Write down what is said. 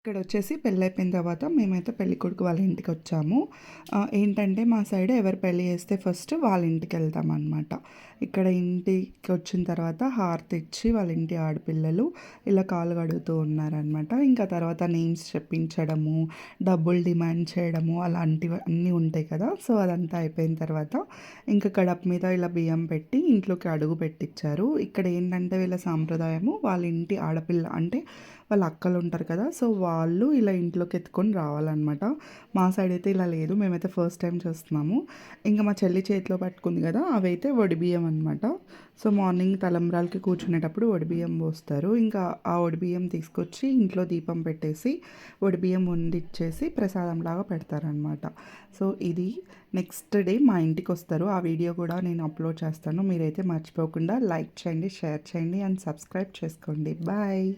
ఇక్కడొచ్చేసి పెళ్ళైపోయిన తర్వాత మేమైతే పెళ్ళికొడుకు వాళ్ళ ఇంటికొచ్చాము. ఏంటంటే మా సైడ్ ఎవరు పెళ్లి చేస్తే ఫస్ట్ వాళ్ళ ఇంటికెళ్తామనమాట. ఇక్కడ ఇంటికొచ్చిన తర్వాత హారతిచ్చి వాళ్ళ ఇంటి ఆడపిల్లలు ఇలా కాళ్ళు కడుగుతూ ఉన్నారనమాట. ఇంకా తర్వాత నేమ్స్ చెప్పించడము, డబ్బులు డిమాండ్ చేయడము అలాంటివి అన్నీ ఉంటాయి కదా! సో, అదంతా అయిపోయిన తర్వాత ఇంకా గడప మీద ఇలా బియ్యం పెట్టి ఇంట్లోకి అడుగు పెట్టిచ్చారు. ఇక్కడ ఏంటంటే వీళ్ళ సాంప్రదాయము వాళ్ళ ఇంటి ఆడపిల్ల అంటే వాళ్ళ అక్కలుంటారు కదా! సో, వాళ్ళు ఇలా ఇంట్లోకి ఎత్తుకొని రావాలనమాట. మా సైడ్ అయితే ఇలా లేదు. మేమైతే ఫస్ట్ టైం చూస్తున్నాము. ఇంక మా చెల్లి చేతిలో పట్టుకుంది కదా! అవైతే వడిబియ్యం అనమాట. సో, మార్నింగ్ తలంబ్రాలకి కూర్చునేటప్పుడు వడిబియ్యం పోస్తారు. ఇంకా ఆ వడిబియ్యం తీసుకొచ్చి ఇంట్లో దీపం పెట్టేసి వడిబియ్యం వండిచ్చేసి ప్రసాదంలాగా పెడతారనమాట. సో, ఇది నెక్స్ట్ డే మా ఇంటికొస్తారు. ఆ వీడియో కూడా నేను అప్లోడ్ చేస్తాను. మీరైతే మర్చిపోకుండా లైక్ చేయండి, షేర్ చేయండి అండ్ సబ్స్క్రైబ్ చేసుకోండి. బాయ్.